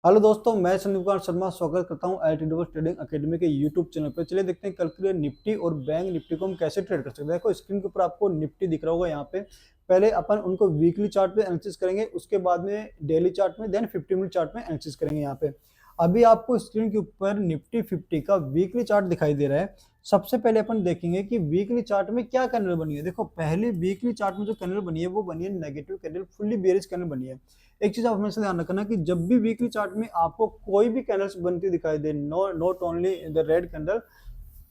Hello दोस्तों, मैं संदीप कुमार शर्मा स्वागत करता हूं आई ट्रेडिंग अकेडमी के यूट्यूब चैनल पर। चलिए देखते हैं कल के लिए निफ्टी और बैंक निफ्टी को हम कैसे ट्रेड कर सकते हैं। देखो स्क्रीन के ऊपर आपको निफ्टी दिख रहा होगा यहाँ पे। पहले अपन उनको वीकली चार्ट पे एनालिसिस करेंगे, उसके बाद में डेली चार्ट में, देन 50 मिनट चार्ट में एनालिसिस करेंगे। यहाँ पे अभी आपको स्क्रीन के ऊपर निफ्टी 50 का वीकली चार्ट दिखाई दे रहा है। सबसे पहले अपन देखेंगे कि वीकली चार्ट में क्या कैंडल बनी है। देखो पहले वीकली चार्ट में जो कैंडल बनी है वो बनी है negative candle, fully bearish candle बनी है। एक चीज आप हमेशा ध्यान रखना कि जब भी वीकली चार्ट में आपको कोई भी कैंडल्स बनती दिखाई दे, not only the red candle,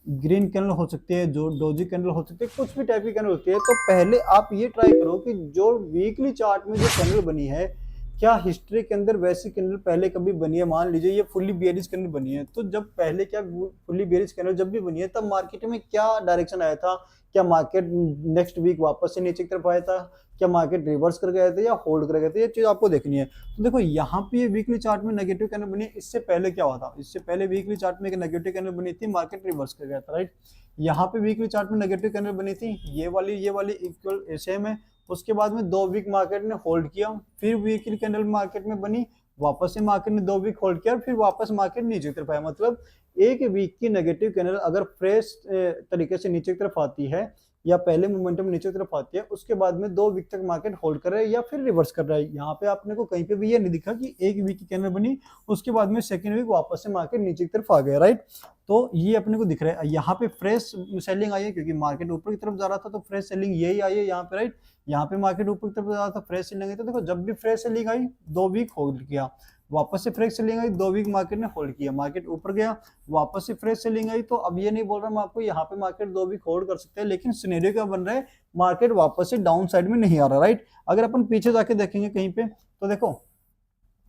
green candle हो सकती है, जो डोजी कैंडल हो सकती है, कुछ भी टाइप की कैंडल होती है, तो पहले आप ये ट्राई करो कि जो वीकली चार्ट में जो कैंडल बनी है क्या हिस्ट्री के अंदर वैसी कैंडल पहले कभी बनी है। मान लीजिए ये फुल्ली बेयरिश कैंडल बनी है, तो जब पहले क्या फुल्ली बेयरिश कैंडल जब भी बनी है तब मार्केट में क्या डायरेक्शन आया था। क्या मार्केट नेक्स्ट वीक वापस से नीचे की तरफ आया था, क्या मार्केट रिवर्स कर गए थे या होल्ड कर गए थे, ये चीज आपको देखनी है। तो देखो यहाँ पे ये वीकली चार्ट में नेगेटिव कैंडल बनी है। इससे पहले क्या हुआ था, इससे पहले वीकली चार्ट में एक नेगेटिव कैंडल बनी थी, मार्केट रिवर्स कर गया था, राइट। यहाँ पे वीकली चार्ट में नेगेटिव कैंडल बनी थी, ये वाली इक्वल सेम है। उसके बाद में 2 वीक मार्केट ने होल्ड किया, फिर वीकली कैंडल मार्केट में बनी, वापस से मार्केट ने 2 वीक होल्ड किया, फिर वापस मार्केट नीचे की तरफ आया। मतलब एक वीक की नेगेटिव कैंडल अगर फ्रेश तरीके से नीचे की तरफ आती है या पहले मोमेंटम नीचे की तरफ आती है, उसके बाद में 2 वीक तक मार्केट होल्ड कर रहा है या फिर रिवर्स कर रहा है। यहाँ पे आपने को कहीं पे भी ये नहीं दिखा कि एक वीक की कैंडल बनी उसके बाद में सेकेंड वीक वापस से मार्केट नीचे की तरफ आ गया, राइट। तो ये अपने को दिख रहा है। यहाँ पे फ्रेश सेलिंग आई है क्योंकि मार्केट ऊपर की तरफ जा रहा था, तो फ्रेश सेलिंग यही आई है यहाँ पे, राइट। यहाँ पे मार्केट ऊपर की तरफ जा रहा था, फ्रेश सेलिंग आई। तो देखो जब भी फ्रेश सेलिंग आई 2 वीक होल्ड किया, वापस से फ्रेश सेलिंग आई 2 वीक मार्केट ने होल्ड किया, मार्केट ऊपर गया, वापस से फ्रेश सेलिंग आई। तो अब ये नहीं बोल रहा मैं आपको यहाँ पे मार्केट 2 वीक होल्ड कर सकते हैं, लेकिन सिनेरियो क्या बन रहा है, मार्केट वापस से डाउन साइड में नहीं आ रहा, राइट। अगर अपन पीछे जाके देखेंगे कहीं पे, तो देखो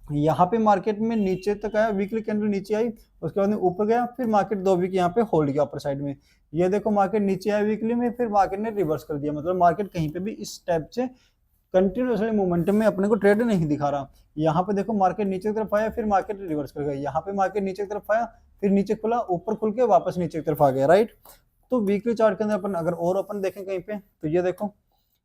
यहाँ पे मार्केट में नीचे तक आया, वीकली कैंडल नीचे आई, उसके बाद में ऊपर गया, फिर मार्केट 2 वीक यहाँ पे होल्ड किया अपर साइड में। ये देखो मार्केट नीचे आया वीकली में, फिर मार्केट ने रिवर्स कर दिया। मतलब मार्केट कहीं पे भी इस टाइप से कंटिन्यूसली मोमेंटम में अपने को ट्रेड नहीं दिखा रहा। यहाँ पे देखो मार्केट नीचे की तरफ आया, फिर मार्केट रिवर्स कर गया, यहाँ पे मार्केट नीचे की तरफ आया, फिर नीचे खुला, ऊपर खुल के वापस नीचे की तरफ आ गया, राइट। तो वीकली चार्ट के अंदर अपन अगर और अपन देखें कहीं पे, तो ये देखो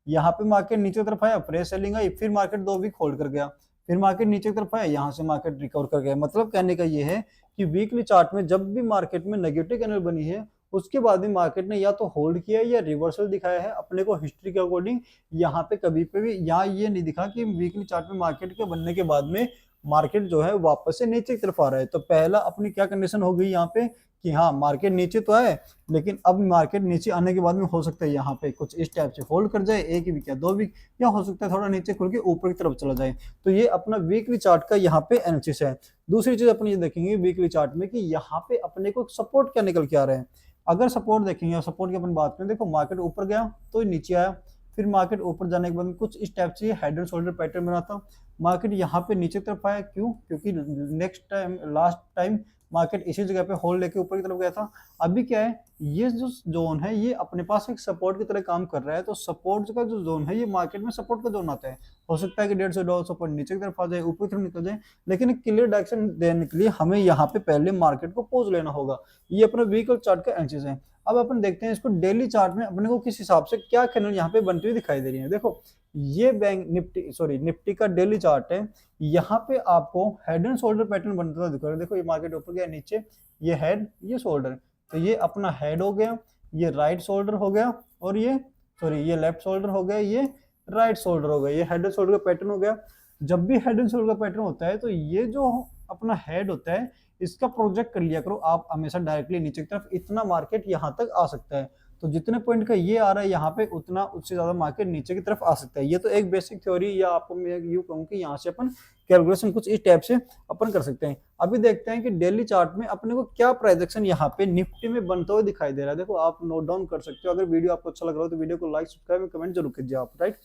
यहाँ पे मार्केट नीचे की तरफ आया, फ्रेश सेलिंग आई, फिर मार्केट 2 वीक होल्ड कर गया, फिर मार्केट नीचे की तरफ आया, यहाँ से मार्केट रिकवर कर गया। मतलब कहने का ये है कि वीकली चार्ट में जब भी मार्केट में नेगेटिव कैंडल बनी है, उसके बाद भी मार्केट ने या तो होल्ड किया है या रिवर्सल दिखाया है अपने को हिस्ट्री के अकॉर्डिंग। यहाँ पे कभी पे भी यहाँ ये नहीं दिखा कि वीकली चार्ट में मार्केट के बनने के बाद में मार्केट जो है वापस से नीचे की तरफ आ रहा है। तो पहला अपनी क्या कंडीशन हो गई यहाँ पे कि हाँ मार्केट नीचे तो है, लेकिन अब मार्केट नीचे आने के बाद में हो सकता है यहाँ पे कुछ इस टाइप से होल्ड कर जाए, 1 वीक या 2 वीक, या हो सकता है थोड़ा नीचे खुल के ऊपर की तरफ चला जाए। तो ये अपना वीकली चार्ट का यहाँ पे एनालिसिस है। दूसरी चीज अपन ये देखेंगे वीकली चार्ट में कि यहाँ पे अपने को सपोर्ट क्या निकल के आ रहे हैं। अगर सपोर्ट देखेंगे, सपोर्ट की अपन बात करें, देखो मार्केट ऊपर गया तो नीचे आया, फिर मार्केट ऊपर जाने के बाद कुछ इस टाइप से हेड एंड शोल्डर पैटर्न बना था। मार्केट यहाँ पे नीचे तरफ आया, क्यों? क्योंकि next time last time market इसी जगह पे होल्ड लेके ऊपर की तरफ गया था। अभी क्या है, ये जो जोन है ये अपने पास एक सपोर्ट की तरह काम कर रहा है। तो सपोर्ट का जो जोन है ये मार्केट में सपोर्ट का जोन आता है। हो सकता है कि 150 पॉइंट नीचे की तरफ आ जाए, ऊपर की तरफ निकल जाए, लेकिन एक क्लियर डायरेक्शन देने के लिए हमें यहाँ पे पहले मार्केट को पॉज लेना होगा। ये अपना वीकली चार्ट का एनालिसिस है। अब अपन देखते हैं इसको डेली चार्ट में अपने को किस हिसाब से क्या कैंडल यहाँ पे बनती हुई दिखाई दे रही है। देखो ये बैंक निफ्टी का डेली चार्ट है। यहाँ पे आपको हेड एंड शोल्डर पैटर्न बनता हुआ दिख रहा है। देखो ये मार्केट ऊपर गया, नीचे, ये हेड, ये शोल्डर। तो ये अपना हेड हो गया, ये राइट शोल्डर हो गया, और ये लेफ्ट शोल्डर हो गया, ये राइट शोल्डर हो गया। ये हेड एंड शोल्डर का पैटर्न हो गया। जब भी हेड एंड शोल्डर का पैटर्न होता है तो ये जो अपना हेड होता है इसका प्रोजेक्ट कर लिया करो आप हमेशा डायरेक्टली नीचे की तरफ, इतना मार्केट यहाँ तक आ सकता है। तो जितने पॉइंट का ये आ रहा है यहाँ पे, उतना उससे ज्यादा मार्केट नीचे की तरफ आ सकता है। ये तो एक बेसिक थ्योरी, या आपको मैं यूं कहूँ कि यहाँ से अपन कैलकुलेशन कुछ इस टाइप से अपन कर सकते हैं। अभी देखते हैं कि डेली चार्ट में अपने को क्या प्राइजेक्शन यहाँ पे निफ्टी में बनते हुए दिखाई दे रहा है। देखो आप नोट डाउन कर सकते हो। अगर वीडियो आपको अच्छा लग रहा हो तो वीडियो को लाइक, सब्सक्राइब, कमेंट जरूर कीजिए आप, राइट।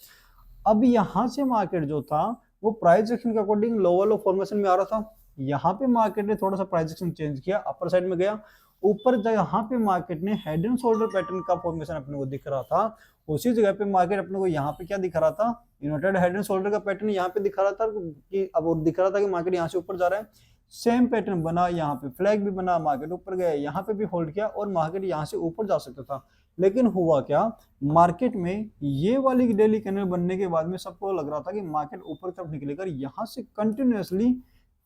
अब यहाँ से मार्केट जो था वो प्राइस एक्शन के अकॉर्डिंग लोअर लो फॉर्मेशन में आ रहा था। यहाँ पे मार्केट ने थोड़ा सा प्राइस एक्शन चेंज किया, अपर साइड में गया, ऊपर जहाँ पे मार्केट ने हेड एंड शोल्डर पैटर्न का फॉर्मेशन अपने को दिख रहा था, उसी जगह पे मार्केट अपने को यहाँ पे क्या दिखा रहा था, इन्वर्टेड हेड एंड शोल्डर का पैटर्न यहाँ पे दिखा रहा था कि अब वो दिख रहा था कि मार्केट यहाँ से ऊपर जा रहा है। सेम पैटर्न बना, यहाँ पे फ्लैग भी बना, मार्केट ऊपर गया, यहाँ पे भी होल्ड किया और मार्केट यहाँ से ऊपर जा सकता था। लेकिन हुआ क्या, मार्केट में ये वाली डेली कैंडल बनने के बाद में सबको लग रहा था कि मार्केट ऊपर तरफ निकलेगा, यहाँ से कंटिन्यूअसली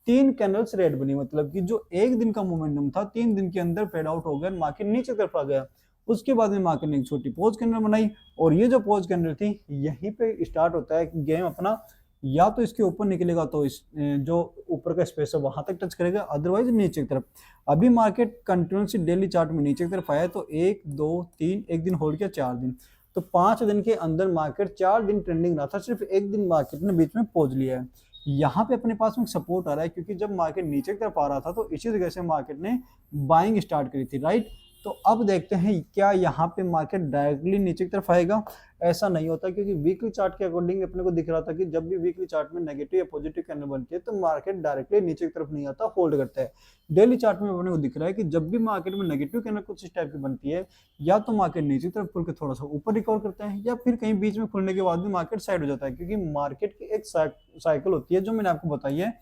3 कैंडल्स रेड बनी, मतलब कि जो एक दिन का मोमेंटम था 3 दिन के अंदर फेड आउट हो गया, मार्केट नीचे की तरफ आ गया। उसके बाद में मार्केट ने एक छोटी पॉज कैंडल बनाई, और ये जो पॉज कैंडल थी यहीं पे स्टार्ट होता है गेम अपना। या तो इसके ऊपर निकलेगा तो इस जो ऊपर का स्पेस है वहां तक टच करेगा, अदरवाइज नीचे की तरफ। अभी मार्केट कंटिन्यूसली डेली चार्ट में नीचे की तरफ आया, तो 1 2 3 एक दिन होल्ड किया, 4 दिन, तो 5 दिन के अंदर मार्केट 4 दिन ट्रेंडिंग रहा था, सिर्फ एक दिन मार्केट ने बीच में पहुंच लिया है। यहाँ पे अपने पास में सपोर्ट आ रहा है, क्योंकि जब मार्केट नीचे की तरफ आ रहा था तो इसी जगह से मार्केट ने बाइंग स्टार्ट करी थी, राइट। तो अब देखते हैं क्या यहाँ पे मार्केट डायरेक्टली नीचे की तरफ आएगा। ऐसा नहीं होता, क्योंकि वीकली चार्ट के अकॉर्डिंग अपने को दिख रहा था कि जब भी वीकली चार्ट में नेगेटिव या पॉजिटिव कैंडल बनती है तो मार्केट डायरेक्टली नीचे की तरफ नहीं आता, होल्ड करता है। डेली चार्ट में अपने को दिख रहा है कि जब भी मार्केट में नेगेटिव कैंडल कुछ इस टाइप की बनती है, या तो मार्केट नीचे की तरफ खुल के थोड़ा सा ऊपर रिकवर करता है, या फिर कहीं बीच में खुलने के बाद भी मार्केट साइड हो जाता है, क्योंकि मार्केट की एक साइकिल होती है जो मैंने आपको बताई है,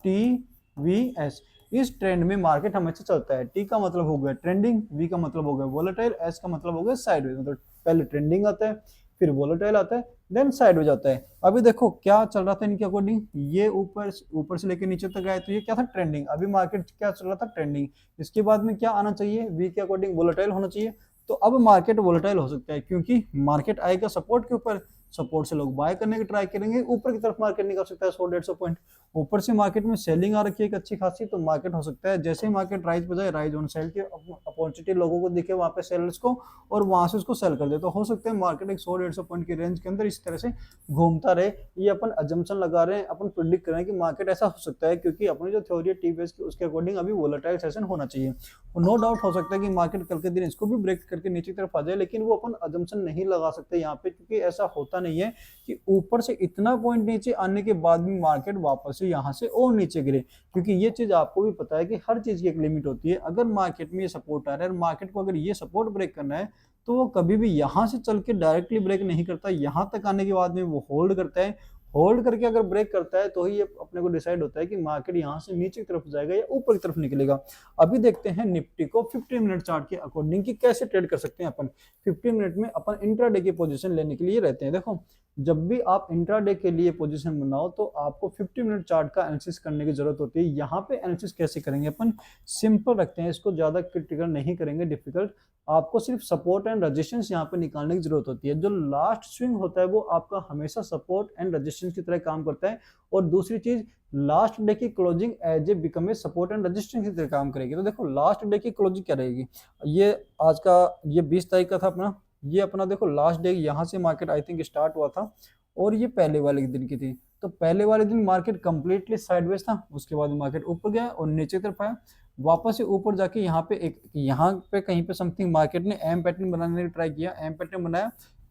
TVS। इस ट्रेंड में मार्केट हमेशा चलता है। टी का मतलब हो गया ट्रेंडिंग, वी का मतलब हो गया वोलेटाइल, एस का मतलब हो गया साइडवेज। मतलब पहले ट्रेंडिंग आता है, फिर वोलेटाइल आता है, देन साइडवेज आता है। अभी देखो क्या चल रहा था इनके अकॉर्डिंग, ये ऊपर से लेकर नीचे तक आए तो ये क्या था, ट्रेंडिंग। अभी मार्केट क्या चल रहा था, ट्रेंडिंग। इसके बाद में क्या आना चाहिए, वी के अकॉर्डिंग वोलेटाइल होना चाहिए। तो अब मार्केट वोलेटाइल हो सकता है, क्योंकि मार्केट आएगा सपोर्ट के ऊपर, सपोर्ट से लोग बाय करने की ट्राई करेंगे, ऊपर की तरफ मार्केट निकल सकता है 100-150 पॉइंट। ऊपर से मार्केट में सेलिंग आ रखी है एक अच्छी खासी, तो मार्केट हो सकता है जैसे ही मार्केट राइज पे जाए, राइज ऑन सेल की अपॉर्चुनिटी लोगों को दिखे वहां पे सेलर्स को, और वहां से उसको सेल कर दे, तो हो सकता है मार्केट एक 100-150 पॉइंट की रेंज के अंदर इस तरह से घूमता रहे। ये अपन अजम्पशन लगा रहे हैं, अपन प्रिडिक्ट कर रहे हैं कि मार्केट ऐसा हो सकता है, क्योंकि अपनी जो थ्योरी है टीवीएस की उसके अकॉर्डिंग अभी वोलेटाइल सेशन होना चाहिए। नो डाउट हो सकता है कि मार्केट कल के दिन इसको भी ब्रेक करके नीचे की तरफ आ जाए, लेकिन वो अपन अजम्पशन नहीं लगा सकते यहाँ पे, क्योंकि ऐसा होता नहीं है कि ऊपर से इतना पॉइंट नीचे आने के बाद भी मार्केट वापस से यहाँ से और नीचे गिरे, क्योंकि ये चीज आपको भी पता है कि हर चीज की एक लिमिट होती है। अगर मार्केट में ये सपोर्ट आ रहा है, मार्केट को अगर ये सपोर्ट ब्रेक करना है, तो वो कभी भी यहाँ से चल के डायरेक्टली ब्रेक नहीं करता, यहाँ तक आने के बाद में वो होल्ड करता है। होल्ड करके अगर ब्रेक करता है तो ही ये अपने को डिसाइड होता है कि मार्केट यहाँ से नीचे की तरफ जाएगा या ऊपर की तरफ निकलेगा। अभी देखते हैं निफ्टी को 15 मिनट चार्ट के अकॉर्डिंग कि कैसे ट्रेड कर सकते हैं अपन। 15 मिनट में अपन इंट्राडे की पोजीशन लेने के लिए रहते हैं। देखो, जब भी आप इंट्राडे के लिए पोजीशन बनाओ तो आपको 50 मिनट चार्ट का एनालिसिस करने की जरूरत होती है। यहाँ पे एनालिसिस कैसे करेंगे अपन, सिंपल रखते हैं इसको, ज्यादा क्रिटिकल नहीं करेंगे, डिफिकल्ट। आपको सिर्फ सपोर्ट एंड रेजिस्टेंस यहाँ पे निकालने की जरूरत होती है। जो लास्ट स्विंग होता है वो आपका हमेशा सपोर्ट एंड रेजिस्टेंस की तरह काम करता है, और दूसरी चीज लास्ट डे की closing as a become a support and resistance की तरह काम करेगी। तो देखो लास्ट डे की क्लोजिंग क्या रहेगी, ये आज का ये 20 तारीख का था अपना, ये अपना देखो लास्ट डे यहाँ से मार्केट आई थिंक स्टार्ट हुआ था, और ये पहले वाले दिन की थी। तो पहले वाले दिन मार्केट कंप्लीटली साइडवेज था, उसके बाद मार्केट ऊपर गया और नीचे तरफ आया, वापस से ऊपर जाके यहाँ पे एक यहाँ पे कहीं पे समथिंग मार्केट ने एम पैटर्न बनाने का ट्राई किया, एम पैटर्न बनाया,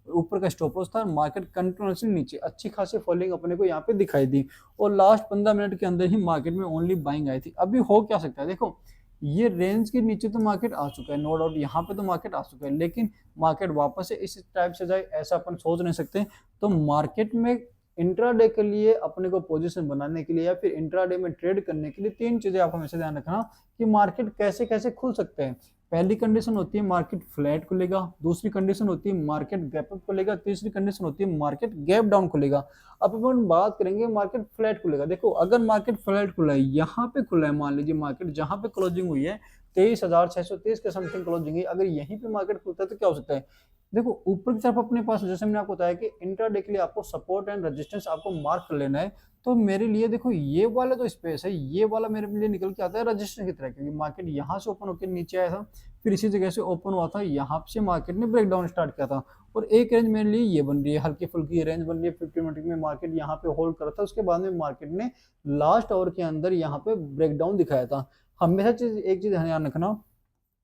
ऊपर का स्टॉप लॉस था, मार्केट कंटिन्यूसली नीचे अच्छी खासी फॉलिंग अपने को यहाँ पे दिखाई दी, और लास्ट 15 मिनट के अंदर ही मार्केट में ओनली बाइंग आई थी। अभी हो क्या सकता है, देखो ये रेंज के नीचे तो मार्केट आ चुका है, नो डाउट यहाँ पे तो मार्केट आ चुका है, लेकिन मार्केट वापस से इस टाइप से जाए ऐसा अपन सोच नहीं सकते। तो मार्केट में इंट्राडे के लिए अपने को पोजीशन बनाने के लिए या फिर इंट्राडे में ट्रेड करने के लिए 3 चीजें आप हमेशा ध्यान रखना कि मार्केट कैसे कैसे खुल सकते हैं। पहली कंडीशन होती है मार्केट फ्लैट खुलेगा, दूसरी कंडीशन होती है मार्केट गैप अप खुलेगा, तीसरी कंडीशन होती है मार्केट गैप डाउन खुलेगा। अब अपन बात करेंगे मार्केट फ्लैट खुलेगा। देखो अगर मार्केट फ्लैट खुला है, यहाँ पे खुला है, मान लीजिए मार्केट जहां पे क्लोजिंग हुई है 23,630 के समथिंग क्लोजिंग है, अगर यहीं पे मार्केट खुलता है तो क्या हो सकता है, देखो ऊपर की तरफ अपने पास जैसे मैंने आपको बताया कि इंट्राडे के लिए आपको सपोर्ट एंड रेजिस्टेंस आपको मार्क कर लेना है। तो मेरे लिए देखो ये वाला जो स्पेस है, ये वाला मेरे लिए निकल के आता है रजिस्टर की तरह, क्योंकि मार्केट यहाँ से ओपन होकर नीचे आया था, फिर इसी जगह से ओपन हुआ था, यहाँ से मार्केट ने ब्रेकडाउन स्टार्ट किया था, और एक रेंज मेरे लिए ये बन रही है, हल्की फुल्की रेंज बन रही है। 50 मिनट में मार्केट यहाँ पे होल्ड करा था, उसके बाद में मार्केट ने लास्ट आवर के अंदर यहाँ पे ब्रेकडाउन दिखाया था। हमेशा एक चीज ध्यान रखना,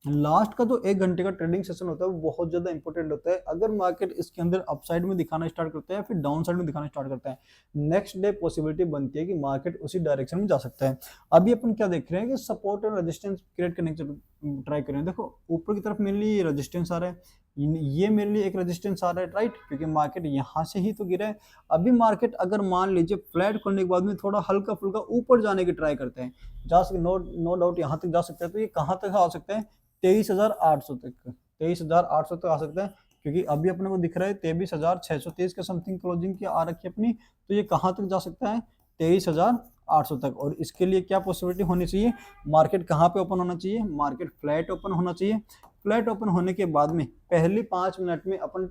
लास्ट का जो 1 घंटे का ट्रेडिंग सेशन होता है वो बहुत ज्यादा इंपॉर्टेंट होता है। अगर मार्केट इसके अंदर अपसाइड में दिखाना स्टार्ट करता है या फिर डाउन साइड में दिखाना स्टार्ट करता है, नेक्स्ट डे पॉसिबिलिटी बनती है कि मार्केट उसी डायरेक्शन में जा सकता है। अभी अपन क्या देख रहे हैं कि सपोर्ट और रेजिस्टेंस क्रिएट करने की ट्राई कर रहे हैं। देखो ऊपर की तरफ मेरे लिए रेजिस्टेंस आ रहा है, ये मेरे लिए एक रेजिस्टेंस आ रहा है, राइट, क्योंकि मार्केट यहाँ से ही तो गिरा है। अभी मार्केट अगर मान लीजिए फ्लैट खोलने के बाद में थोड़ा हल्का फुल्का ऊपर जाने की ट्राई करते हैं, जा सकते, नो डाउट यहाँ तक जा सकता है। तो ये कहाँ तक आ सकता है, 23,800 तक, 23,800 तक आ सकता है, क्योंकि अभी अपने को दिख रहा है 23,630 के समथिंग क्लोजिंग की आ रखी है अपनी, तो ये कहाँ तक जा सकता है, 23,800 800 तक। और इसके लिए क्या पॉसिबिलिटी होनी चाहिए, मार्केट कहाँ पे ओपन होना चाहिए, मार्केट फ्लैट ओपन होना चाहिए। फ्लैट ओपन होने के बाद में पहली 5 मिनट में अपन,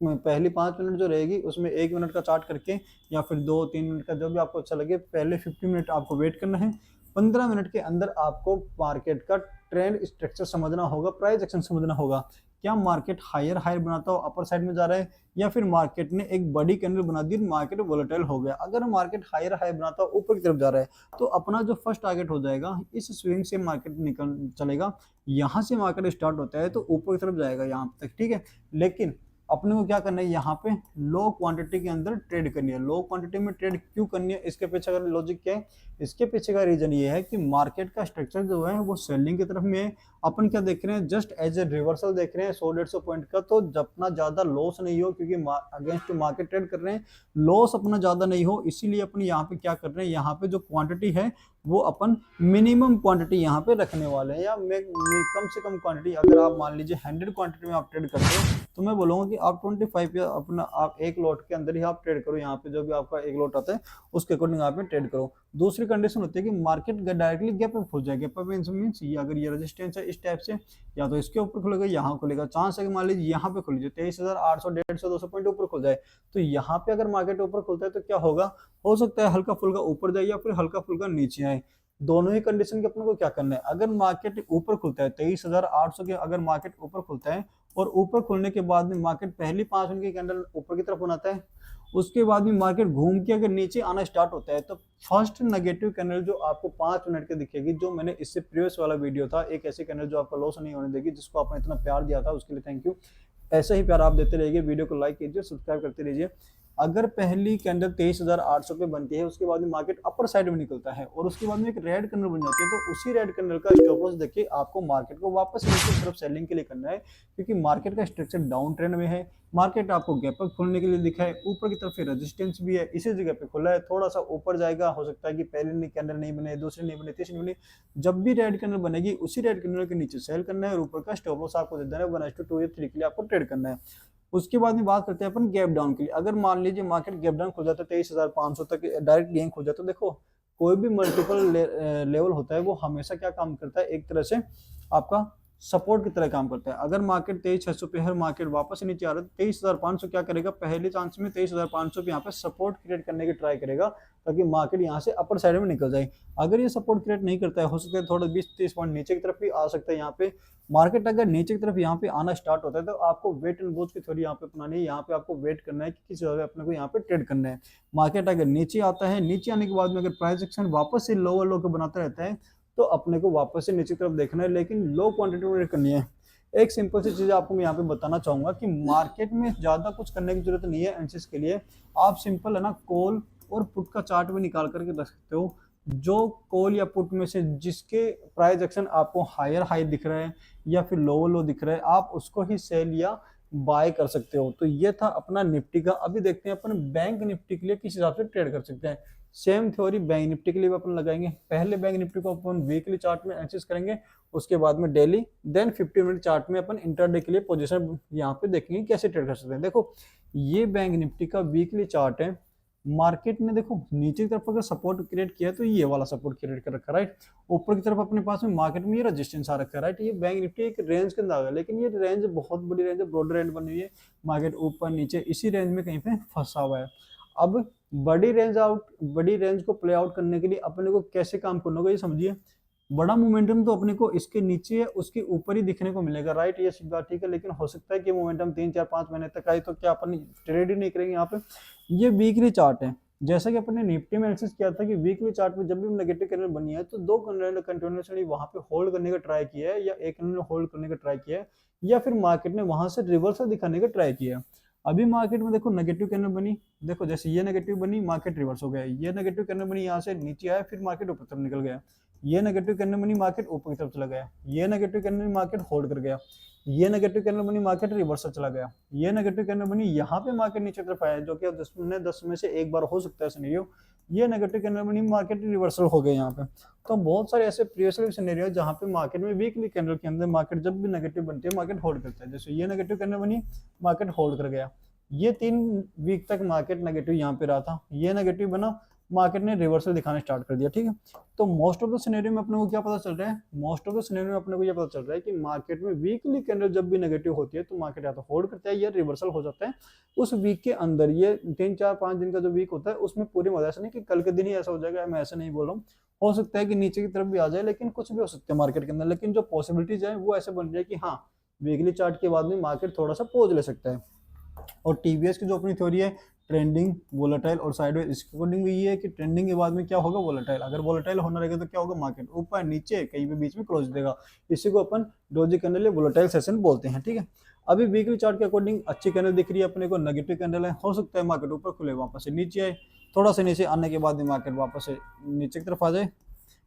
पहली 5 मिनट जो रहेगी उसमें 1 मिनट का चार्ट करके या फिर 2-3 मिनट का, जो भी आपको अच्छा लगे, पहले 50 मिनट आपको वेट करना है। 15 मिनट के अंदर आपको मार्केट का ट्रेंड स्ट्रक्चर समझना होगा, प्राइस एक्शन समझना होगा। क्या मार्केट हायर हायर बनाता हो अपर साइड में जा रहा है, या फिर मार्केट ने एक बड़ी कैंडल बना दी, मार्केट वोलेटाइल हो गया। अगर मार्केट हायर हायर बनाता हो ऊपर की तरफ जा रहा है तो अपना जो फर्स्ट टारगेट हो जाएगा, इस स्विंग से मार्केट निकल चलेगा, यहाँ से मार्केट स्टार्ट होता है तो ऊपर की तरफ जाएगा यहाँ तक, ठीक है। लेकिन अपने को क्या करना है, यहाँ पे लो क्वांटिटी के अंदर ट्रेड करनी है। लो क्वांटिटी में ट्रेड क्यों करनी है, इसके पीछे का लॉजिक क्या है, इसके पीछे का रीजन ये है कि मार्केट का स्ट्रक्चर जो है वो सेलिंग की तरफ में है। अपन क्या देख रहे हैं, जस्ट एज ए रिवर्सल देख रहे हैं 100-150 पॉइंट का, तो अपना ज्यादा लॉस नहीं हो, क्योंकि अगेंस्ट मार्केट ट्रेड कर रहे हैं, लॉस अपना ज्यादा नहीं हो, इसीलिए अपन यहाँ पे क्या कर रहे हैं, यहाँ पे जो क्वांटिटी है वो अपन मिनिमम क्वांटिटी यहाँ पे रखने वाले हैं, या कम से कम क्वांटिटी। अगर आप मान लीजिए 100 क्वांटिटी में आप ट्रेड करते हो तो मैं बोलूंगा कि आप 25 या अपना आप एक लॉट के अंदर ही आप ट्रेड करो, यहाँ पे जो भी आपका एक लॉट आता है उसके अकॉर्डिंग आप ट्रेड करो। दूसरी कंडीशन होती है कि मार्केट डायरेक्टली गैप अप हो जाए। गैप अप मींस ये, अगर ये रेजिस्टेंस है इस टाइप से, या तो इसके ऊपर खुलेगा, यहाँ खुलेगा, चांस है कि मान लीजिए यहाँ पे खुल जाए 23,800, 150, 200 पॉइंट ऊपर खुल जाए, तो यहाँ पे अगर मार्केट ऊपर खुलता है तो क्या होगा, हो सकता है हल्का फुल्का ऊपर जाए या फिर हल्का फुल्का नीचे आए। दोनों ही कंडीशन के अपने को क्या करना है, अगर मार्केट ऊपर खुलता है 23,800 के, अगर मार्केट ऊपर खुलता है और ऊपर खुलने के बाद में मार्केट पहली 5 मिनट की कैंडल ऊपर की तरफ बनाता है, उसके बाद में मार्केट घूम के अगर नीचे आना स्टार्ट होता है, तो फर्स्ट नेगेटिव कैंडल जो आपको 5 मिनट के दिखेगी, जो मैंने इससे प्रीवियस वाला वीडियो था, एक ऐसी कैंडल जो आपका लॉस नहीं होने देगी, जिसको आपने इतना प्यार दिया था, उसके लिए थैंक यू। ऐसे ही प्यार आप देते रहिए, वीडियो को लाइक कीजिए, सब्सक्राइब करते रहिए। अगर पहली कैंडल 23,800 पे बनती है, उसके बाद में मार्केट अपर साइड में निकलता है और उसके बाद में एक रेड कैंडल बन जाती है, तो उसी रेड कैंडल का स्टॉप लॉस देखिए आपको मार्केट को वापस नीचे की तरफ सेलिंग के लिए करना है, क्योंकि मार्केट का स्ट्रक्चर डाउन ट्रेंड में है। मार्केट आपको गैप अप खोलने के लिए दिखा है, ऊपर की तरफ रेजिस्टेंस भी है, इसी जगह पे खुला है, थोड़ा सा ऊपर जाएगा, हो सकता है कि पहली कैंडल नहीं बने, दूसरी नहीं बने, तीसरी बने, जब भी रेड कैंडल बनेगी उसी रेड कैंडल के नीचे सेल करना है और ऊपर का स्टॉप लॉस आपको दे देना है 1:2 या 3 के लिए आपको ट्रेड करना है। उसके बाद में बात करते हैं अपन गैप डाउन के लिए। अगर मान लीजिए मार्केट गैप डाउन खुल जाता है 23,500 तक डायरेक्ट गेन खुल जाता है, तो देखो कोई भी मल्टीपल लेवल होता है वो हमेशा क्या काम करता है, एक तरह से आपका सपोर्ट की तरह काम करता है। अगर मार्केट 23,600 पे हर मार्केट वापस नीचे आ रहा है, 23,500 क्या करेगा, पहले चांस में 23,500 पे यहाँ पे सपोर्ट क्रिएट करने की ट्राई करेगा, ताकि मार्केट यहाँ से अपर साइड में निकल जाए। अगर ये सपोर्ट क्रिएट नहीं करता है, हो सकता है थोड़ा 20-30 पॉइंट नीचे की तरफ भी आ सकता है। यहाँ पे मार्केट अगर नीचे की तरफ यहाँ पे आना स्टार्ट होता है, तो आपको वेट एंड वॉच की थ्योरी यहाँ पे अपनानी है। यहाँ पे आपको वेट करना है कि किस जगह अपने को यहाँ पे ट्रेड करना है। मार्केट अगर नीचे आता है, नीचे आने के बाद में अगर प्राइस एक्शन वापस से लोअर लो को बनाता रहता है, तो अपने को वापस से नीचे की तरफ देखना है, लेकिन लो क्वांटिटी में करनी है। एक सिंपल सी चीज आपको मैं यहाँ पे बताना चाहूंगा कि मार्केट में ज्यादा कुछ करने की जरूरत नहीं है एनालिसिस के लिए। आप सिंपल है ना, कॉल और पुट का चार्ट भी निकाल करके रख सकते हो। जो कॉल या पुट में से जिसके प्राइस एक्शन आपको हायर हाई दिख रहा है या फिर लोअर लो दिख रहा है, आप उसको ही सेल या बाय कर सकते हो। तो ये था अपना निफ्टी का। अभी देखते हैं अपन बैंक निफ्टी के लिए किस हिसाब से ट्रेड कर सकते हैं। सेम थ्योरी बैंक निफ्टी के लिए भी अपन लगाएंगे। पहले बैंक निफ्टी को अपन वीकली चार्ट में एनालिसिस करेंगे, उसके बाद में डेली, देन 50 मिनट चार्ट में अपन इंटरडे के लिए पोजीशन यहाँ पे देखेंगे कैसे ट्रेड कर सकते हैं। देखो ये बैंक निफ्टी का वीकली चार्ट है। मार्केट ने देखो नीचे की तरफ अगर सपोर्ट क्रिएट किया है, तो ये वाला सपोर्ट क्रिएट कर रखा है, राइट। ऊपर की तरफ अपने पास में मार्केट में ये रेजिस्टेंस आ रखा है, राइट। ये बैंक निफ्टी एक रेंज के अंदर आ गया, लेकिन ये रेंज बहुत बड़ी रेंज है, ब्रॉड रेंज बनी हुई है। मार्केट ऊपर नीचे इसी रेंज में कहीं पे फंसा हुआ है। अब बड़ी रेंज को प्ले आउट करने के लिए अपने को कैसे काम करना होगा, ये समझिए। बड़ा मोमेंटम तो अपने को इसके नीचे है, उसके ऊपर ही दिखने को मिलेगा, राइट। ये सीधी बात ठीक है, लेकिन हो सकता है कि मोमेंटम 3-4-5 महीने तक आए, तो क्या अपन ट्रेड ही नहीं करेंगे यहाँ पे। ये वीकली चार्ट है। जैसा कि अपने निफ्टी में एनालिसिस किया था कि वीकली चार्ट में जब भी नेगेटिव कैंडल बनी है, तो 2 कैंडल कंटिन्यूअसली वहां पे होल्ड करने का ट्राई किया है, या एक कैंडल होल्ड करने का ट्राई किया है, या फिर मार्केट ने वहां से रिवर्सल दिखाने का ट्राई किया है। अभी मार्केट में देखो नेगेटिव कैंडल बनी, देखो जैसे ये नेगेटिव बनी, मार्केट रिवर्स हो गया। ये नेगेटिव कैंडल बनी, यहाँ से नीचे आया, फिर मार्केट ऊपर तरफ निकल गया। ये नेगेटिव कैंडल बनी, मार्केट ऊपर की तरफ चला गया। ये नेगेटिव कैंडल बनी, मार्केट होल्ड कर गया। ये नेगेटिव कैंडल बनी, मार्केट रिवर्सल चला गया। ये नेगेटिव कैंडल बनी, यहाँ पे मार्केट नीचे तरफ आया, जो कि 10 में से एक बार हो सकता है सिनेरियो। ये नेगेटिव कैंडल बनी, मार्केट रिवर्सल हो गया यहाँ पे। तो बहुत सारे ऐसे प्रीवियस सिनेरियो जहाँ पे मार्केट में वीकली कैंडल के अंदर मार्केट जब भी नेगेटिव बनती है, मार्केट होल्ड करता है। जैसे ये नेगेटिव कैंडल बनी, मार्केट होल्ड कर गया। ये 3 वीक तक मार्केट नेगेटिव यहाँ पे रहा था। ये नेगेटिव बना, मार्केट ने रिवर्सल दिखाना स्टार्ट कर दिया, ठीक है। तो मोस्ट ऑफ द सिनेरियो में अपने को क्या पता चल रहा है, मोस्ट ऑफ द सिनेरियो में अपने को ये पता चल रहा है कि मार्केट में वीकली कैंडल जब भी नेगेटिव होती है तो मार्केट या तो होल्ड करता है या रिवर्सल हो जाता है उस वीक के अंदर। ये 3 4 5 दिन का जो वीक होता है उसमें पूरी मजा, ऐसा नहीं कि कल के दिन ही ऐसा हो जाएगा, मैं ऐसा नहीं बोल रहा हूँ। हो सकता है कि नीचे की तरफ भी आ जाए, लेकिन कुछ भी हो सकता है मार्केट के अंदर। लेकिन जो पॉसिबिलिटीज है वो ऐसे बन रही है कि हाँ, वीकली चार्ट के बाद में मार्केट थोड़ा सा पॉज ले सकता है। और टीवीएस की जो अपनी थ्योरी है ट्रेंडिंग, वोलेटाइल और साइडवेज, इसके अकॉर्डिंग भी ये है कि ट्रेंडिंग के बाद में क्या होगा, वोलेटाइल। अगर वोलेटाइल होना रहेगा तो क्या होगा, मार्केट ऊपर नीचे कहीं भी बीच में क्लोज देगा। इसी को अपन डोजी कैंडल या वोलेटाइल सेशन बोलते हैं, ठीक है। अभी वीकली चार्ट के अकॉर्डिंग अच्छी कैंडल दिख रही है अपने को, नेगेटिव कैंडल है, हो सकता है मार्केट ऊपर खुले वापस से नीचे आए, थोड़ा सा नीचे आने के बाद में मार्केट वापस से नीचे की तरफ आ जाए,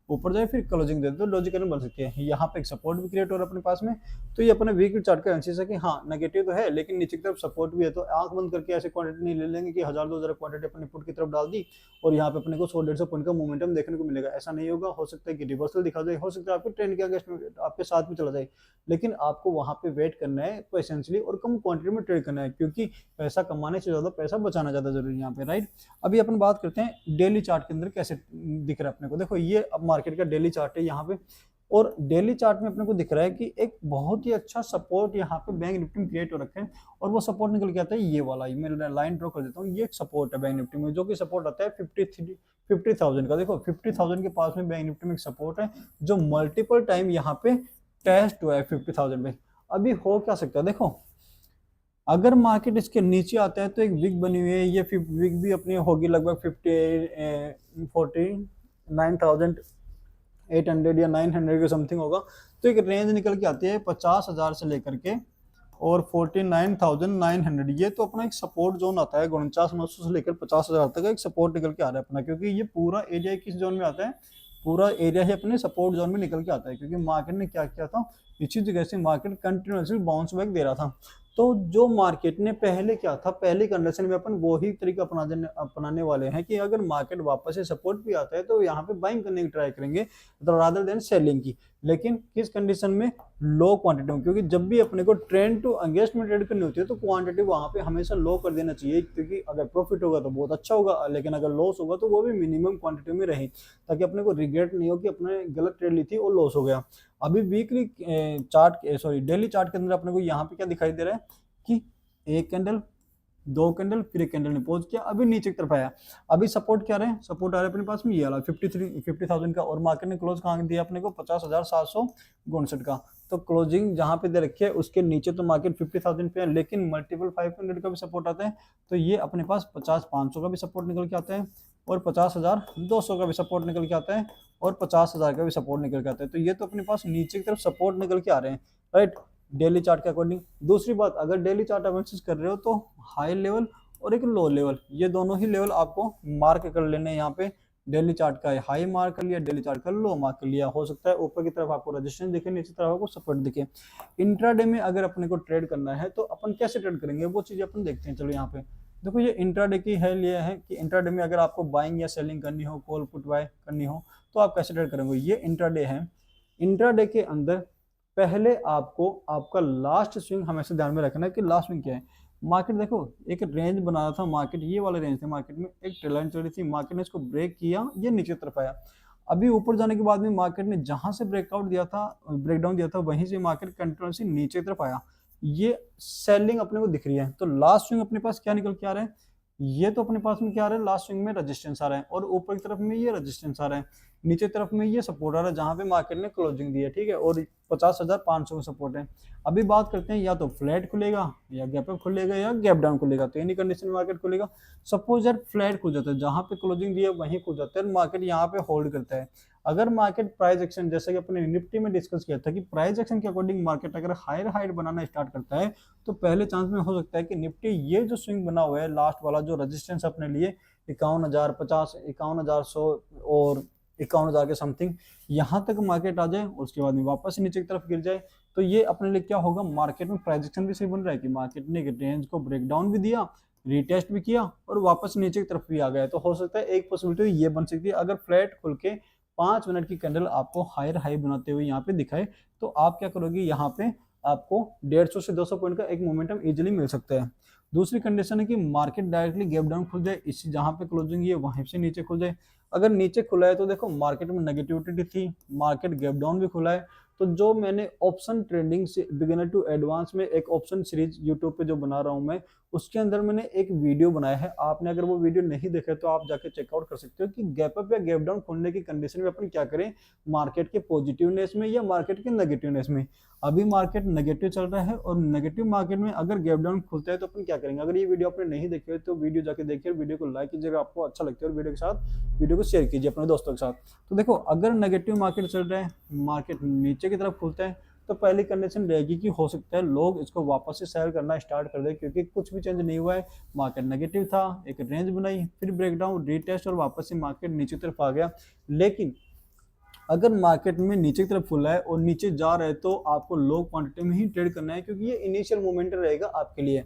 ऊपर जाए, फिर क्लोजिंग दे दे तो लॉजिकल बन सकती है। यहाँ पे एक सपोर्ट भी क्रिएट हो रहा है अपने पास में। तो ये अपने वीकली चार्ट का एनालिसिस है कि हाँ, नेगेटिव तो है लेकिन नीचे की तरफ सपोर्ट भी है। तो आंख बंद करके ऐसे क्वांटिटी नहीं ले लेंगे कि 1000 2000 क्वांटिटी अपने पुट की तरफ डाल दी और यहाँ पे अपने को 100 150 पॉइंट का मोमेंटम देखने को मिलेगा, ऐसा नहीं होगा। हो सकता है कि रिवर्सल दिखा जाए, हो सकता है आपके ट्रेंड के अगेंस्ट में आपके साथ में चला जाए, लेकिन आपको वहां पे वेट करना है पेशेंसली और कम क्वांटिटी में ट्रेड करना है, क्योंकि पैसा कमाने से ज्यादा पैसा बचाना ज्यादा जरूरी है यहाँ पे, राइट। अभी अपन बात करते हैं डेली चार्ट के अंदर कैसे दिख रहा है अपने को। देखो ये अब मार्केट का डेली चार्ट है यहाँ पे, और डेली चार्ट में अपने को दिख रहा है कि एक बहुत ही अच्छा सपोर्ट यहाँ पे बैंक निफ्टी में क्रिएट हो रखा है। और वो सपोर्ट निकल के आता है ये वाला, मैं लाइन ड्रॉ कर देता हूँ, ये एक सपोर्ट है बैंक निफ्टी में, जो कि सपोर्ट आता है 50,000 का। देखो 50,000 के पास में बैंक निफ्टी में एक सपोर्ट है जो मल्टीपल टाइम यहाँ पे टेस्ट हुआ है 50,000 में। अभी हो क्या सकता है, देखो अगर मार्केट इसके नीचे आता है तो एक विक बनी हुई है, ये विक भी अपनी होगी लगभग 49,800 या 900 के समथिंग होगा। तो एक रेंज निकल के आती है 50,000 से लेकर के और 49,900, ये तो अपना एक सपोर्ट जोन आता है। 49,900 से लेकर 50,000 तक एक सपोर्ट निकल के आ रहा है अपना, क्योंकि ये पूरा एरिया किस जोन में आता है, पूरा एरिया ही अपने सपोर्ट जोन में निकल के आता है। क्योंकि मार्केट ने क्या किया था, इसी जगह से मार्केट कंटिन्यूसली बाउंस बैक दे रहा था। तो जो मार्केट ने पहले क्या था, पहली कंडीशन में अपन वो ही तरीका अपनाने वाले हैं कि अगर मार्केट वापस से सपोर्ट भी आता है तो यहाँ पे बाइंग करने की ट्राई करेंगे रादर देन सेलिंग की। लेकिन किस कंडीशन में, लो क्वांटिटी में, क्योंकि जब भी अपने को ट्रेंड टू अगेंस्ट में ट्रेड करनी होती है तो क्वांटिटी वहां पे हमेशा लो कर देना चाहिए, क्योंकि अगर प्रॉफिट होगा तो बहुत अच्छा होगा, लेकिन अगर लॉस होगा तो वो भी मिनिमम क्वांटिटी में रहे, ताकि अपने को रिग्रेट नहीं हो कि अपने गलत ट्रेड ली थी और लॉस हो गया। अभी वीकली चार्ट डेली चार्ट के अंदर अपने को यहाँ पे क्या दिखाई दे रहा है कि एक कैंडल, दो कैंडल, फिर एक कैंडल ने पहुंच किया, अभी नीचे की तरफ आया। अभी सपोर्ट क्या रहे, सपोर्ट आ रहा है अपने पास में ये वाला 50,000 का, और मार्केट ने क्लोज कहाँ दिया अपने को 50,759 का। तो क्लोजिंग जहां पे दे रखी है उसके नीचे तो मार्केट 50,000 पे है, लेकिन मल्टीपल 500 का भी सपोर्ट आता है। तो ये अपने पास 50,500 का भी सपोर्ट निकल के आता है, और 50,200 का भी सपोर्ट निकल के आता है, और 50,000 का भी सपोर्ट निकल के आता है। तो ये तो अपने पास नीचे की तरफ सपोर्ट निकल के आ रहे हैं, राइट, डेली चार्ट के अकॉर्डिंग। दूसरी बात, अगर डेली चार्ट एनालिसिस कर रहे हो तो हाई लेवल और एक लो लेवल, ये दोनों ही लेवल आपको मार्क कर लेने हैं। यहाँ पे डेली चार्ट का हाई मार्क कर लिया, डेली चार्ट का लो मार्क कर लिया। हो सकता है ऊपर की तरफ आपको रेजिस्टेंस दिखे, नीचे तरफ आपको सपोर्ट दिखे। इंट्राडे में अगर अपने को ट्रेड करना है तो अपन कैसे ट्रेड करेंगे वो चीज अपन देखते हैं। चलो यहाँ पे देखो, ये इंट्राडे की है, लिए है कि इंट्राडे में अगर आपको बाइंग या सेलिंग करनी हो, कॉल पुट बाय करनी हो, तो आप कैसे ट्रेड करेंगे। ये इंट्राडे है, इंट्राडे के अंदर पहले आपको आपका लास्ट स्विंग हमेशा ध्यान में रखना है कि लास्ट स्विंग क्या है। मार्केट देखो एक रेंज बना रहा था, मार्केट ये वाले रेंज थे, मार्केट में एक ट्रेल लाइन चल रही थी, मार्केट ने इसको ब्रेक किया, ये नीचे तरफ आया। अभी ऊपर जाने के बाद में मार्केट ने जहां से ब्रेकआउट दिया था, ब्रेकडाउन दिया था, वहीं से मार्केट कंटिन्यूसली नीचे तरफ आया। ये सेलिंग अपने को दिख रही है। तो लास्ट स्विंग अपने पास क्या निकल के आ रहा है, ये तो अपने पास में क्या आ रहा है, लास्ट स्विंग में रेजिस्टेंस आ रहा है, और ऊपर की तरफ में ये रेजिस्टेंस आ रहा है, नीचे तरफ में ये सपोर्ट आ रहा है जहां पे मार्केट ने क्लोजिंग दी है, ठीक है, और 50,500 का सपोर्ट है। अभी बात करते हैं, या तो फ्लैट खुलेगा, या गैप अप खुलेगा, या गैप डाउन खुलेगा, तो इन्हीं कंडीशन में मार्केट खुलेगा। सपोज यार फ्लैट खुल जाता है, जहां पे क्लोजिंग दी है वहीं खुल जाता है, मार्केट यहाँ पे होल्ड करता है। अगर मार्केट प्राइस एक्शन, जैसे कि अपने निफ्टी में डिस्कस किया था कि प्राइस एक्शन के अकॉर्डिंग मार्केट अगर हायर हाइट बनाना स्टार्ट करता है तो पहले चांस में हो सकता है कि निफ्टी ये जो स्विंग बना हुआ है लास्ट वाला, जो रजिस्टेंस अपने लिए 51,050, 51,100 और 51,000 के समथिंग, यहाँ तक मार्केट आ जाए, उसके बाद में वापस नीचे की तरफ गिर जाए। तो ये अपने लिए क्या होगा, मार्केट में प्राइस एक्शन भी सही बन रहा है कि मार्केट ने रेंज को ब्रेक डाउन भी दिया, रिटेस्ट भी किया, और वापस नीचे की तरफ भी आ गया। तो हो सकता है एक पॉसिबिलिटी ये बन सकती है, अगर फ्लैट खुल के 5 मिनट की कैंडल आपको हायर हाई बनाते हुए यहाँ पे दिखाए, तो आप क्या करोगे, यहाँ पे आपको 150 से 200 पॉइंट का एक मोमेंटम इजीली मिल सकता है। दूसरी कंडीशन है कि मार्केट डायरेक्टली गैप डाउन खुल जाए, इसी जहाँ पे क्लोजिंग है वहीं से नीचे खुल जाए। अगर नीचे खुला है तो देखो मार्केट में नेगेटिविटी थी, मार्केट गैप डाउन भी खुला है, तो जो मैंने ऑप्शन ट्रेडिंग से बिगिनर टू एडवांस में एक ऑप्शन सीरीज यूट्यूब पे जो बना रहा हूँ मैं, उसके अंदर मैंने एक वीडियो बनाया है। आपने अगर वो वीडियो नहीं देखा तो आप जाके चेकआउट कर सकते हो कि गैप अप या गैप डाउन खुलने की कंडीशन में अपन क्या करें, मार्केट के पॉजिटिवनेस में या मार्केट के नेगेटिवनेस में। अभी मार्केट नेगेटिव चल रहा है और नेगेटिव मार्केट में अगर गैप डाउन खुलता है तो अपन क्या करेंगे। अगर ये वीडियो आपने नहीं देखी है तो वीडियो जाके देखिए, वीडियो को लाइक कीजिएगा आपको अच्छा लगता है, और वीडियो को शेयर कीजिए अपने दोस्तों के साथ। तो देखो अगर नेगेटिव मार्केट चल रहा है, मार्केट नीचे की तरफ खुलता है, तो पहली कंडीशन रहेगी कि हो सकता है लोग इसको वापस से सेल करना स्टार्ट कर दे, क्योंकि कुछ भी चेंज नहीं हुआ है। मार्केट नेगेटिव था, एक रेंज बनाई, फिर ब्रेकडाउन, रीटेस्ट और वापस से मार्केट नीचे तरफ आ गया। लेकिन अगर मार्केट में नीचे की तरफ खुला है और नीचे जा रहा है तो आपको लो क्वांटिटी में ही ट्रेड करना है, क्योंकि ये इनिशियल मोमेंट रहेगा आपके लिए।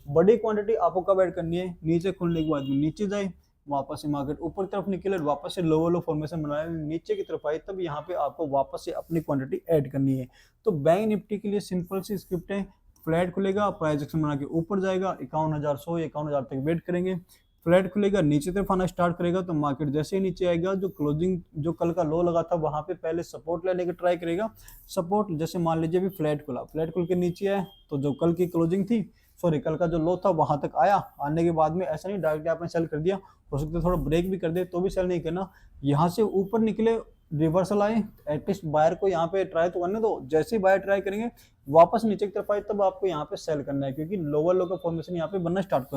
बड़ी क्वांटिटी आपको कब ऐड करनी है, नीचे खुलने के बाद में नीचे जाए, वापस से मार्केट ऊपर की तरफ निकले, वापस से लोअर लो फॉर्मेशन बनाया, नीचे की तरफ आए, तब यहाँ पे आपको वापस से अपनी क्वांटिटी ऐड करनी है। तो बैंक निफ्टी के लिए सिंपल सी स्क्रिप्ट है, फ्लैट खुलेगा, प्राइस एक्शन बना के ऊपर जाएगा, 51,100 या 51,000 तक वेट करेंगे। फ्लैट खुलेगा, नीचे तरफ आना स्टार्ट करेगा, तो मार्केट जैसे ही नीचे आएगा, जो क्लोजिंग जो कल का लो लगा था वहां पे पहले सपोर्ट लेने की ट्राई करेगा। सपोर्ट जैसे मान लीजिए अभी फ्लैट खुला, फ्लैट खुल के नीचे आया, तो जो कल की क्लोजिंग थी, सॉरी कल का जो लो था वहां तक आया, आने के बाद में ऐसा नहीं डायरेक्टली आपने सेल कर दिया, हो सकता है थोड़ा ब्रेक भी कर दे तो भी सेल नहीं करना। यहाँ से ऊपर निकले, रिवर्सल आए, एटलीस्ट बायर को यहाँ पे ट्राई तो करने दो। जैसे ही बायर ट्राई करेंगे, वापस नीचे की तरफ आए, तब आपको यहाँ पे सेल करना है, क्योंकि लोअर लो का फॉर्मेशन यहाँ पे बनना स्टार्ट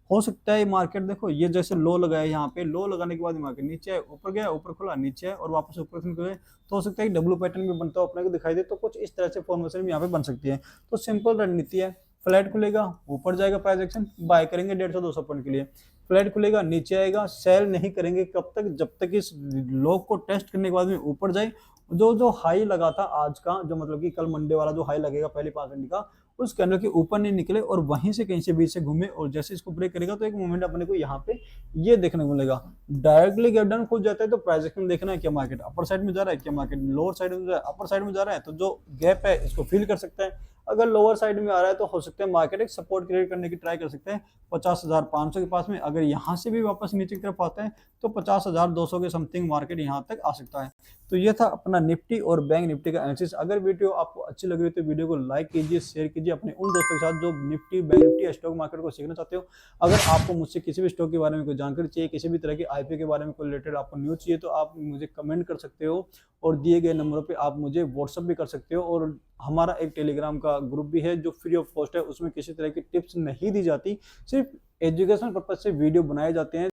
हो सकता है मार्केट देखो ये जैसे लो लगाया, यहाँ पे लो लगाने के बाद मार्केट नीचे आए, ऊपर गया, ऊपर खुला, नीचे आए और वापस ऊपर गए, तो हो सकता है कि डब्ल्यू पैटर्न भी बनता हो अपने को दिखाई दे, तो कुछ इस तरह से फॉर्मेशन भी यहाँ पे बन सकती है। तो सिंपल रणनीति है, फ्लैट खुलेगा, ऊपर जाएगा, प्राइस एक्शन बाय करेंगे 150-200 पॉइंट के लिए। फ्लैट खुलेगा, नीचे आएगा, सेल नहीं करेंगे कब तक, जब तक इस लो को टेस्ट करने के बाद में ऊपर जाए। जो जो हाई लगा था आज का, जो मतलब कि कल मंडे वाला जो हाई लगेगा पहली 5 घंटे का, उस कैंडल के ऊपर नहीं निकले और वहीं से कहीं से बीच से घूमे, और जैसे इसको ब्रेक करेगा तो एक मूवमेंट अपने को यहाँ पे ये देखने को मिलेगा। डायरेक्टली गैप डाउन खुल जाता है तो प्राइस एक्शन देखना है, क्या मार्केट अपर साइड में जा रहा है, क्या मार्केट लोअर साइड में जा रहा है। अपर साइड में जा रहा है तो जो गैप है इसको फील कर सकता है, अगर लोअर साइड में आ रहा है तो हो सकता है मार्केट एक सपोर्ट क्रिएट करने की ट्राई कर सकते हैं 50,500 के पास में। अगर यहाँ से भी वापस नीचे की तरफ आता है तो 50,200 के समथिंग मार्केट यहाँ तक आ सकता है। तो ये था अपना निफ्टी और बैंक निफ्टी का एनालिसिस। अगर वीडियो आपको अच्छी लग रही है तो वीडियो को लाइक कीजिए, शेयर कीजिए अपने उन दोस्तों के साथ जो Nifty, bank Nifty, stock market को सीखना चाहते हो। अगर आपको मुझसे किसी भी स्टॉक के बारे में कोई जानकारी चाहिए, किसी भी तरह की आईपीओ के बारे में कोई रिलेटेड आपको न्यूज़ चाहिए, तो आप मुझे कमेंट कर सकते हो, और दिए गए नंबरों पे आप मुझे व्हाट्सअप भी कर सकते हो। और हमारा एक टेलीग्राम का ग्रुप भी है जो फ्री ऑफ कॉस्ट है, उसमें किसी तरह की टिप्स नहीं दी जाती, सिर्फ एजुकेशन पर्पज से वीडियो बनाए जाते हैं।